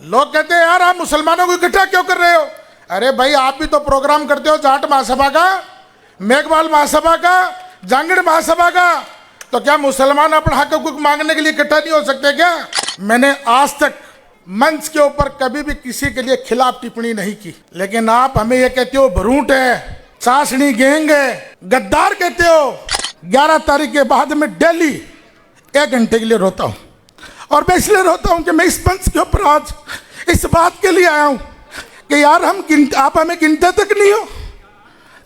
लोग कहते हैं यार आप मुसलमानों को इकट्ठा क्यों कर रहे हो। अरे भाई आप भी तो प्रोग्राम करते हो जाट महासभा का, मेघवाल महासभा का, जांगड़ महासभा का, तो क्या मुसलमान अपना हक हकूक मांगने के लिए इकट्ठा नहीं हो सकते क्या। मैंने आज तक मंच के ऊपर कभी भी किसी के लिए खिलाफ टिप्पणी नहीं की, लेकिन आप हमें ये कहते हो भरूट है, चाशनी गैंग है, गद्दार कहते हो। 11 तारीख के बाद में डेली 1 घंटे के लिए रोता हूँ, और मैं इसलिए रोता हूँ कि मैं इस मंच के ऊपर आज इस बात के लिए आया हूँ कि यार आप हमें गिनते तक नहीं हो,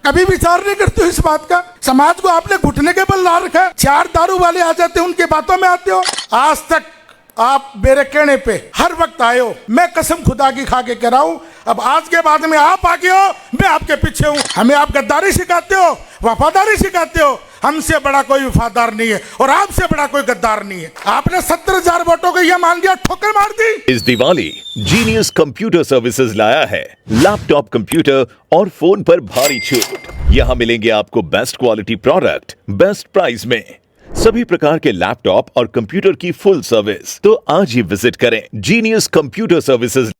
कभी विचार नहीं करते हो इस बात का। समाज को आपने घुटने के बल ला रखा है, 4 दारू वाले आ जाते हैं उनके बातों में आते हो। आज तक आप मेरे कहने पे हर वक्त आए हो, मैं कसम खुदा की खा के कह रहा हूं, अब आज के बाद में आप आगे हो, मैं आपके पीछे हूं। हमें आप गद्दारी सिखाते हो, वफादारी सिखाते हो। हमसे बड़ा कोई वफादार नहीं है और आपसे बड़ा कोई गद्दार नहीं है। आपने 70,000 वोटों को यह मान दिया, ठोकर मार दी। इस दिवाली जीनियस कंप्यूटर सर्विसेज लाया है लैपटॉप, कंप्यूटर और फोन पर भारी छूट। यहाँ मिलेंगे आपको best quality product best price में, सभी प्रकार के लैपटॉप और कंप्यूटर की फुल सर्विस। तो आज ही विजिट करें जीनियस कंप्यूटर सर्विसेज।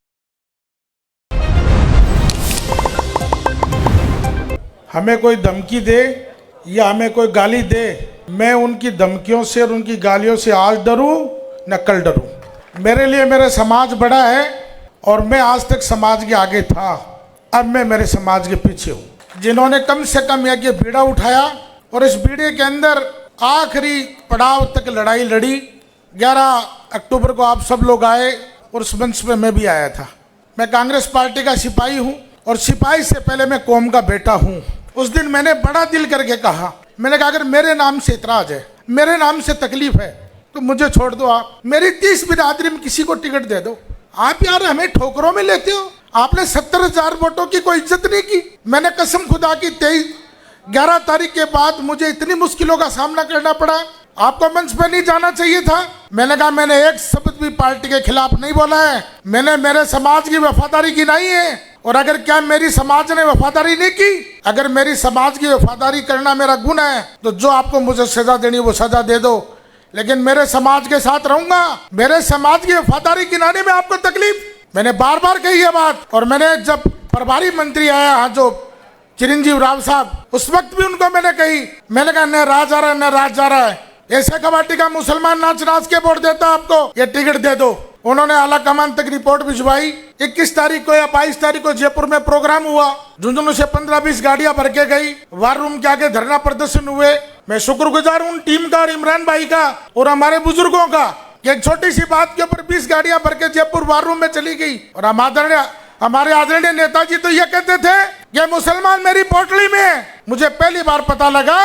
हमें कोई धमकी दे या हमें कोई गाली दे, मैं उनकी धमकियों से और उनकी गालियों से आज डरूं न कल डरूं। मेरे लिए मेरा समाज बड़ा है और मैं आज तक समाज के आगे था, अब मैं मेरे समाज के पीछे हूं। जिन्होंने कम से कम यह बीड़ा उठाया और इस बीड़े के अंदर आखिरी पड़ाव तक लड़ाई लड़ी। 11 अक्टूबर को आप सब लोग आए और उस मंच पे मैं भी आया था। मैं कांग्रेस पार्टी का सिपाही हूं और सिपाही से पहले मैं कौम का बेटा हूं। उस दिन मैंने बड़ा दिल करके कहा, मैंने कहा अगर मेरे नाम से इतराज है, मेरे नाम से तकलीफ है तो मुझे छोड़ दो। आप मेरी 30 बिरादरी में किसी को टिकट दे दो। आप यार हमें ठोकरों में लेते हो। आपने 70,000 वोटों की कोई इज्जत नहीं की। मैंने कसम खुदा की 11 तारीख के बाद मुझे इतनी मुश्किलों का सामना करना पड़ा। आपको मंच पर नहीं जाना चाहिए था। मैंने कहा मैंने एक शब्द भी पार्टी के खिलाफ नहीं बोला है, मैंने मेरे समाज की वफादारी की नहीं है। और अगर क्या मेरी समाज ने वफादारी नहीं की, अगर मेरी समाज की वफादारी करना मेरा गुण है तो जो आपको मुझे सजा देनी वो सजा दे दो, लेकिन मेरे समाज के साथ रहूंगा। मेरे समाज की वफादारी गिनाने में आपको तकलीफ, मैंने बार बार कही है बात। और मैंने जब प्रभारी मंत्री आया जो चिरंजीव राव साहब, उस वक्त भी उनको मैंने कही, मैंने कहा न राज आ रहा है न राज जा रहा है, ऐसे कबाटी का मुसलमान नाच नाच के वोट देता आपको, ये टिकट दे दो। उन्होंने आला कमान तक रिपोर्ट भिजवाई। 21 तारीख को या 22 तारीख को जयपुर में प्रोग्राम हुआ, झुंझुनू से 15-20 गाड़ियां भर के गई, वार रूम के आगे धरना प्रदर्शन हुए। मैं शुक्रगुजार हूं टीम का और इमरान भाई का और हमारे बुजुर्गों का कि एक छोटी सी बात के ऊपर 20 गाड़ियां भर के जयपुर वार रूम में चली गई। और हमारे आदरणीय नेताजी तो ये कहते थे कि मुसलमान मेरी पोटली में है। मुझे पहली बार पता लगा,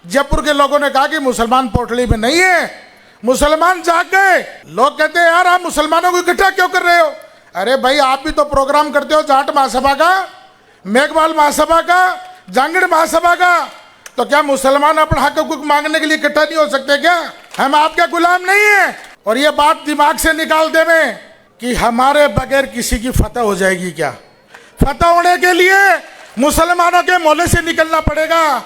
जयपुर के लोगों ने कहा कि मुसलमान पोटली में नहीं है, मुसलमान जाग गए। लोग कहते हैं यार आप मुसलमानों को इकट्ठा क्यों कर रहे हो। अरे भाई आप भी तो प्रोग्राम करते हो जाट महासभा का, मेघवाल महासभा का, जांगड़ महासभा का, तो क्या मुसलमान अपना हक हकूक मांगने के लिए इकट्ठा नहीं हो सकते क्या। हम आपके गुलाम नहीं है। और ये बात दिमाग से निकाल दे में कि हमारे बगैर किसी की फतह हो जाएगी क्या। फतह होने के लिए मुसलमानों के मोहल्ले से निकलना पड़ेगा,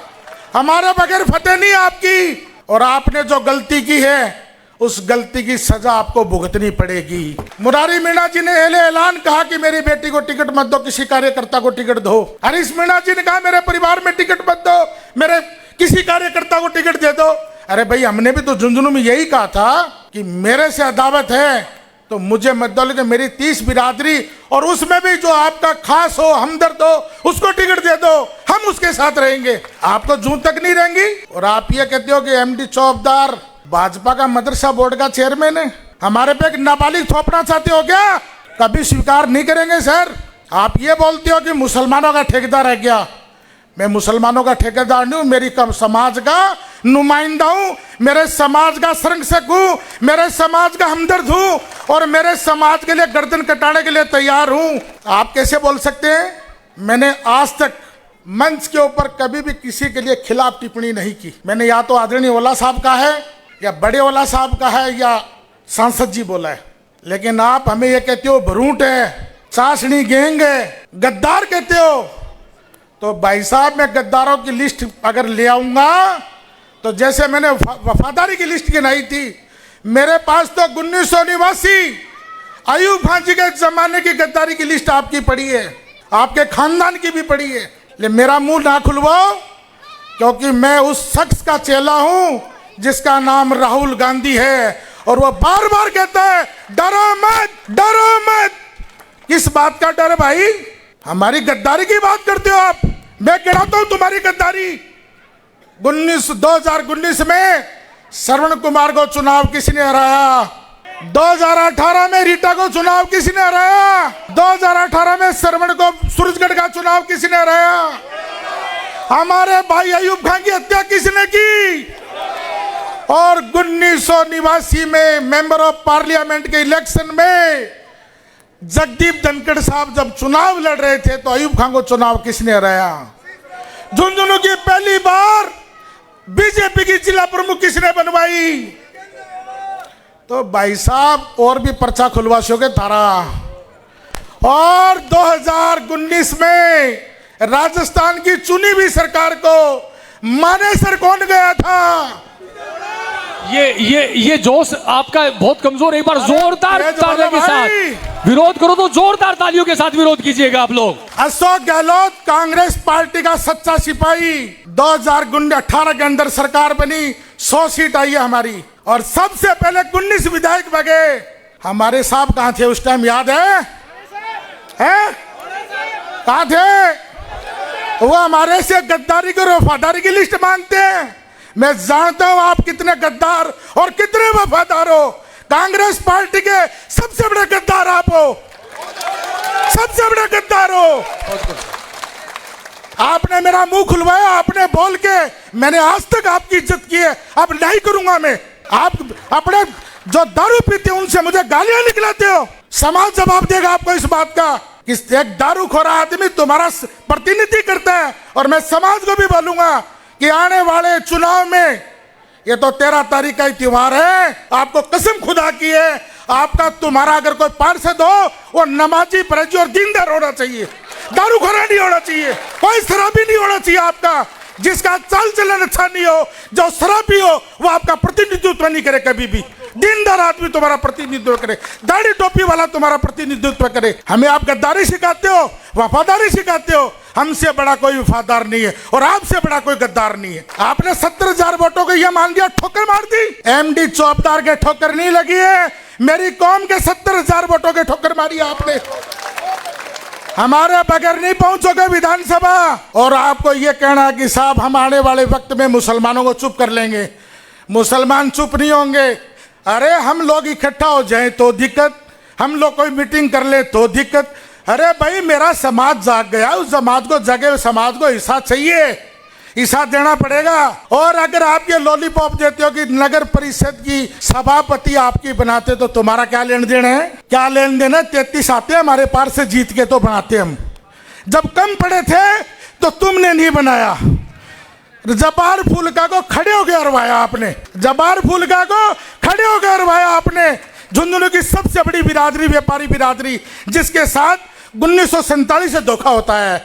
हमारे बगैर फतेह नहीं आपकी। और आपने जो गलती की है उस गलती की सजा आपको भुगतनी पड़ेगी। मुरारी मीणा जी ने ऐलान कहा कि मेरी बेटी को टिकट मत दो, किसी कार्यकर्ता को टिकट दो। हरीश मीणा जी ने कहा मेरे परिवार में टिकट मत दो, मेरे किसी कार्यकर्ता को टिकट दे दो। अरे भाई हमने भी तो झुंझुनू में यही कहा था कि मेरे से अदावत है तो मुझे मत दो, लेकिन मेरी 30 बिरादरी और उसमें भी जो आपका खास हो, हमदर्द हो, उसको टिकट दे दो, हम उसके साथ रहेंगे। आप तो जून तक नहीं रहेंगी। और आप ये कहते हो कि एमडी चौबदार भाजपा का मदरसा बोर्ड का चेयरमैन है, हमारे पे एक नाबालिग थोपना चाहते हो क्या। कभी स्वीकार नहीं करेंगे सर। आप ये बोलते हो कि मुसलमानों का ठेकेदार है क्या। मैं मुसलमानों का ठेकेदार नहीं हूं, मेरी समाज का नुमाइंदा हूं, मेरे समाज का संरक्षक हूं, मेरे समाज का हमदर्द हूं और मेरे समाज के लिए गर्दन कटाने के लिए तैयार हूं। आप कैसे बोल सकते हैं। मैंने आज तक मंच के ऊपर कभी भी किसी के लिए खिलाफ टिप्पणी नहीं की। मैंने या तो आदरणीय ओला साहब का है या बड़े ओला साहब का है या सांसद जी बोला है, लेकिन आप हमें ये कहते हो भरूट है, चाशनी गैंग है, गद्दार कहते हो। तो भाई साहब मैं गद्दारों की लिस्ट अगर ले आऊंगा तो जैसे मैंने वफादारी की लिस्ट गिनाई थी, मेरे पास तो 1979 अयूब खान जी के जमाने की गद्दारी की लिस्ट आपकी पड़ी है, आपके खानदान की भी पड़ी है। लेकिन मेरा मुंह ना खुलवाओ, क्योंकि मैं उस शख्स का चेला हूं जिसका नाम राहुल गांधी है, और वो बार बार कहता है डरो मत, डरो मत। किस बात का डर है भाई? हमारी गद्दारी की बात करते हो आप। मैं गिनाता हूं तुम्हारी गद्दारी। 2019 में श्रवण कुमार को चुनाव किसने हराया? 2018 में रीटा को चुनाव किसने हराया? 2018 में श्रवण को सूरजगढ़ का चुनाव किसने हराया? हमारे भाई अयूब खान की हत्या किसने की? और 1989 में मेंबर ऑफ पार्लियामेंट के इलेक्शन में जगदीप धनखड़ साहब जब चुनाव लड़ रहे थे तो अयूब खान को चुनाव किसने हराया? झुंझुनू की पहली बार बीजेपी की जिला प्रमुख किसने बनवाई? तो भाई साहब और भी पर्चा खुलवासियों तारा। और 2019 में राजस्थान की चुनी हुई सरकार को मानेसर कौन गया था? ये जोश आपका बहुत कमजोर। एक बार जोरदार तालियों के साथ विरोध करो, तो जोरदार तालियों के साथ विरोध कीजिएगा आप लोग। अशोक गहलोत कांग्रेस पार्टी का सच्चा सिपाही। 2018 के अंदर सरकार बनी, 100 सीट आई है हमारी, और सबसे पहले 19 विधायक बगे। हमारे साहब कहां थे उस टाइम, याद है? कहां थे वो? हमारे से गद्दारी की और वफादारी की लिस्ट मांगते हैं। मैं जानता हूं आप कितने गद्दार और कितने वफादार हो। कांग्रेस पार्टी के सबसे बड़े गद्दार आप हो, सबसे बड़े गद्दार हो। आपने मेरा मुंह खुलवाया, आपने बोल के मैंने आज तक आपकी इज्जत की है, अब नहीं करूंगा मैं। आप अपने जो दारू पीते हैं उनसे मुझे गालियां निकलाते हो। समाज जवाब देगा आपको इस बात का कि एक दारूखोर आदमी तुम्हारा प्रतिनिधि करता है। और मैं समाज को भी बोलूंगा कि आने वाले चुनाव में, ये तो 13 तारीख का ही त्योहार है, आपको कसम खुदा की है, आपका तुम्हारा अगर कोई पार्षद हो वो नमाजी, परहेजी और दीनदार होना चाहिए, दारूखोरा नहीं होना चाहिए, कोई शराबी नहीं होना चाहिए आपका, जिसका चाल चलन अच्छा नहीं हो, जो शराबी हो वो आपका प्रतिनिधित्व नहीं करे कभी भी। दीनदार आदमी तुम्हारा प्रतिनिधित्व करे, दाढ़ी टोपी वाला तुम्हारा प्रतिनिधित्व करे। हमें आप गद्दारी सिखाते हो, वफादारी सिखाते हो। हमसे बड़ा कोई वफादार नहीं है और आपसे बड़ा कोई गद्दार नहीं है। आपने 70,000 वोटों को यह मान दिया, ठोकर मार दी। एमडी चौबदार के ठोकर नहीं लगी है, मेरी कौम के 70,000 वोटों के ठोकर मारी आपने। हमारे बगैर नहीं पहुंचोगे विधानसभा। और आपको यह कहना है कि साहब हम आने वाले वक्त में मुसलमानों को चुप कर लेंगे, मुसलमान चुप नहीं होंगे। अरे हम लोग इकट्ठा हो जाएं तो दिक्कत, हम लोग कोई मीटिंग कर ले तो दिक्कत। अरे भाई मेरा समाज जाग गया, उस समाज को जगे, समाज को हिस्सा चाहिए, हिस्सा देना पड़ेगा। और अगर आप ये लॉलीपॉप देते हो कि नगर परिषद की सभापति आपकी बनाते, तो तुम्हारा क्या लेन देन है? क्या लेन देन है? 33 आते हैं हमारे पार से जीत के तो बनाते हम। जब कम पड़े थे तो तुमने नहीं बनाया। जबार फुल्का को खड़े होकर हरवाया आपने, जबार फुल्का को खड़े होकर हरवाया आपने। झुंझुनू की सबसे बड़ी बिरादरी, व्यापारी बिरादरी, जिसके साथ 1947 से धोखा होता है,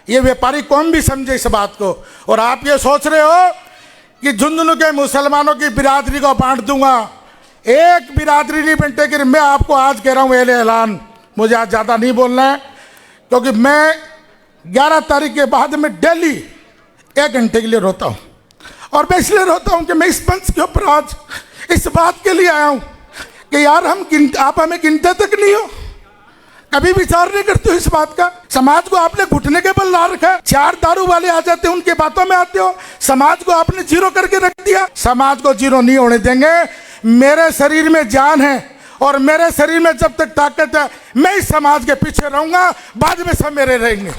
ये व्यापारी कौन भी समझे इस बात को। और आप ये सोच रहे हो कि झुंझुनू के मुसलमानों की बिरादरी को बांट दूंगा। एक बिरादरी नहीं बंटेगी। मैं आपको आज कह रहा हूँ ऐलान, मुझे आज ज़्यादा नहीं बोलना है, क्योंकि मैं 11 तारीख के बाद में डेली 1 घंटे के लिए रोता हूँ। और मैं इसलिए रोता हूँ कि मैं इस मंच के ऊपर आज इस बात के लिए आया हूँ कि यार आप हमें गिनते तक नहीं हो, कभी विचार नहीं करते हो इस बात का। समाज को आपने घुटने के बल ला रखा है। 4 दारू वाले आ जाते हैं, उनके बातों में आते हो। समाज को आपने जीरो करके रख दिया। समाज को जीरो नहीं होने देंगे। मेरे शरीर में जान है और मेरे शरीर में जब तक ताकत है, मैं इस समाज के पीछे रहूंगा, बाद में सब मेरे रहेंगे।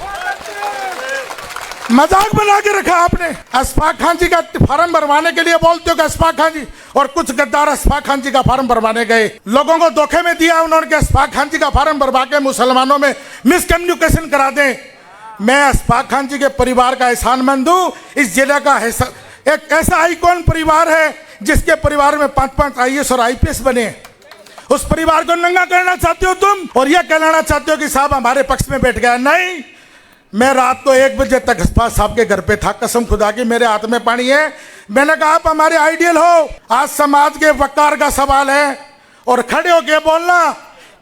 मजाक बना के रखा आपने। अशफाक खान जी का फार्म भरवाने के लिए बोलते हो कि अशफाक खान जी, और कुछ गद्दार अशफाक खान जी का फार्म भरवाने गए, लोगों को धोखे में दिया उन्होंने कि अशफाक खान जी का फार्म भरवा के मुसलमानों में मिसकम्युनिकेशन करा दें। मैं अशफाक खान जी के परिवार का एहसानमंद हूँ। इस जिले का एक ऐसा आइकॉन परिवार है जिसके परिवार में 5-5 IAS और IPS बने। उस परिवार को नंगा करना चाहते हो तुम, और यह कहना चाहते हो कि साहब हमारे पक्ष में बैठ गया। नहीं, मैं रात को 1 बजे तक अशफाक साहब के घर पे था, कसम खुदा की मेरे हाथ में पानी है। मैंने कहा आप हमारे आइडियल हो। आज समाज के वकार का सवाल है, और खड़े होके बोलना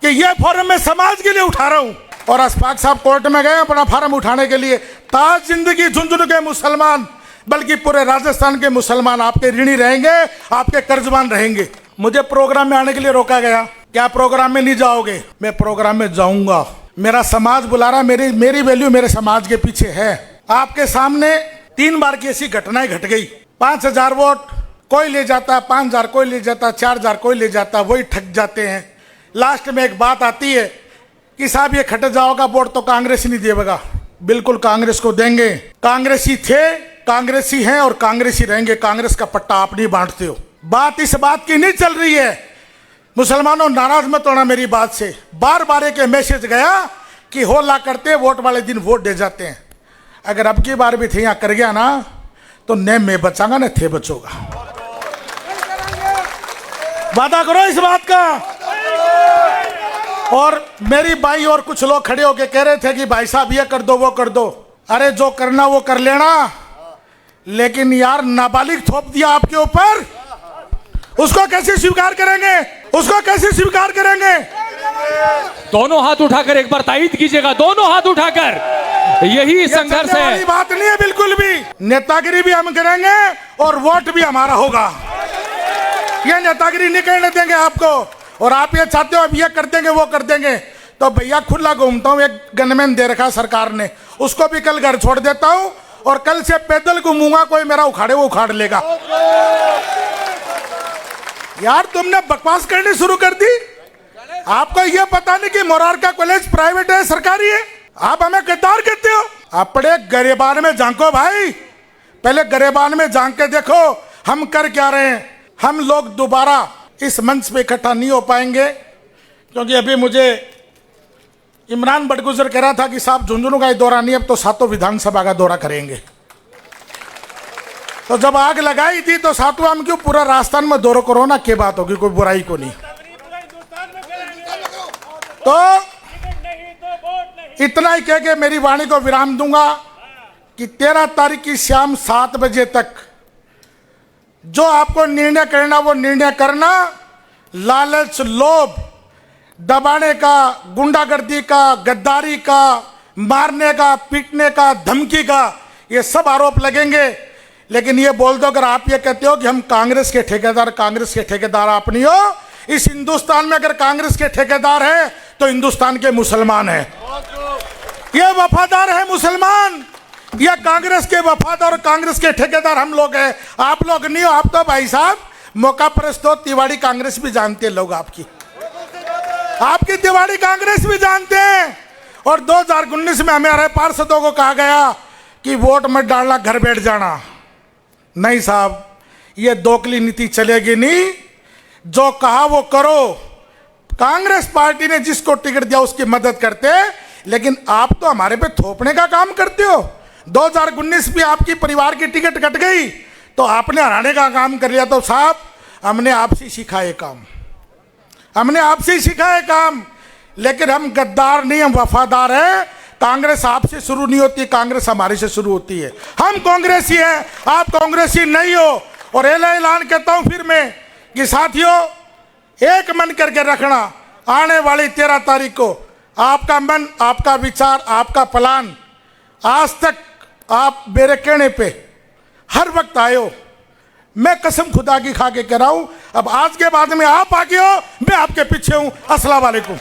कि यह फॉर्म मैं समाज के लिए उठा रहा हूं। और अशफाक साहब कोर्ट में गए अपना फॉर्म उठाने के लिए। ताज जिंदगी झुंझुनू के मुसलमान, बल्कि पूरे राजस्थान के मुसलमान आपके ऋणी रहेंगे, आपके कर्जबान रहेंगे। मुझे प्रोग्राम में आने के लिए रोका गया, क्या प्रोग्राम में नहीं जाओगे? मैं प्रोग्राम में जाऊंगा, मेरा समाज बुला रहा, मेरी वैल्यू मेरे समाज के पीछे है। आपके सामने 3 बार की ऐसी घटनाएं घट गई। 5000 वोट कोई ले जाता, 5000 कोई ले जाता, 4000 कोई ले जाता, वही ठग जाते हैं। लास्ट में एक बात आती है कि साहब ये खट जाओगा वोट तो कांग्रेस नहीं देगा। बिल्कुल कांग्रेस को देंगे, कांग्रेसी थे, कांग्रेसी हैं और कांग्रेसी रहेंगे। कांग्रेस का पट्टा आप नहीं बांटते हो। बात इस बात की नहीं चल रही है, मुसलमानों नाराज मत होना मेरी बात से। बार बार एक मैसेज गया कि होला करते वोट वाले दिन वोट दे जाते हैं। अगर अब की बार भी थे यहाँ कर गया ना तो न मैं बचाऊंगा न थे बचोगा। वादा करो इस बात का। और मेरी भाई और कुछ लोग खड़े होके कह रहे थे कि भाई साहब ये कर दो वो कर दो। अरे जो करना वो कर लेना, लेकिन यार नाबालिग थोप दिया आपके ऊपर, उसको कैसे स्वीकार करेंगे? उसको कैसे स्वीकार करेंगे? दोनों हाथ उठाकर एक बार तायीद कीजिएगा, दोनों हाथ उठाकर। यही संघर्ष है। बात नहीं है बिल्कुल भी। नेतागिरी भी हम करेंगे और वोट भी हमारा होगा। ये नेतागिरी नहीं करने देंगे आपको। और आप ये चाहते हो अब ये कर देंगे वो कर देंगे, तो भैया खुला घूमता हूँ। एक गनमैन दे रखा सरकार ने, उसको भी कल घर छोड़ देता हूँ और कल से पैदल घूमूंगा। कोई मेरा उखाड़े वो उखाड़ लेगा। यार तुमने बकवास करनी शुरू कर दी। आपको ये पता नहीं कि मोरारका कॉलेज प्राइवेट है सरकारी है? आप हमें गद्दार कहते हो। अपने गरेबान में झांको भाई, पहले गरेबान में झांक के देखो हम कर क्या रहे हैं। हम लोग दोबारा इस मंच पे इकट्ठा नहीं हो पाएंगे, क्योंकि अभी मुझे इमरान बड़गुजर कह रहा था कि साहब झुंझुनू का दौरा नहीं, अब तो 7 विधानसभा का दौरा करेंगे। तो जब आग लगाई थी तो 7वां हम क्यों पूरा राजस्थान में दौरा करो ना, क्या बात होगी, कोई बुराई को नहीं। तो इतना ही कह के मेरी वाणी को विराम दूंगा कि 13 तारीख की शाम 7 बजे तक जो आपको निर्णय करना वो निर्णय करना। लालच, लोभ, दबाने का, गुंडागर्दी का, गद्दारी का, मारने का, पीटने का, धमकी का, ये सब आरोप लगेंगे। लेकिन ये बोल दो, अगर आप ये कहते हो कि हम कांग्रेस के ठेकेदार, कांग्रेस के ठेकेदार आप नहीं हो। इस हिंदुस्तान में अगर कांग्रेस के ठेकेदार है तो हिंदुस्तान के मुसलमान है। ये वफादार है मुसलमान, ये कांग्रेस के वफादार और कांग्रेस के ठेकेदार हम लोग हैं। आप लोग नहीं हो। आप तो भाई साहब मौका परस्त हो। तिवाड़ी कांग्रेस भी जानते हैं लोग आपकी तिवाड़ी कांग्रेस भी जानते हैं। और 2019 में हमारे पार्षदों को कहा गया कि वोट मत डालना, घर बैठ जाना। नहीं साहब, ये दोकली नीति चलेगी नहीं। जो कहा वो करो। कांग्रेस पार्टी ने जिसको टिकट दिया उसकी मदद करते, लेकिन आप तो हमारे पे थोपने का काम करते हो। 2019 में आपकी परिवार की टिकट कट गई तो आपने हराने का काम कर लिया। तो साहब हमने आपसे सीखा है काम, हमने आपसे सीखा है काम। लेकिन हम गद्दार नहीं, हम वफादार हैं। कांग्रेस आपसे शुरू नहीं होती, कांग्रेस हमारे से शुरू होती है। हम कांग्रेसी हैं, आप कांग्रेसी नहीं हो। और ऐलान कहता हूं फिर मैं कि साथियों, एक मन करके रखना। आने वाली 13 तारीख को आपका मन, आपका विचार, आपका प्लान, आज तक आप मेरे कहने पे हर वक्त आए हो। मैं कसम खुदा की खा के कह रहा हूं, अब आज के बाद में आप आगे हो, मैं आपके पीछे हूं। अस्सलाम वालेकुम।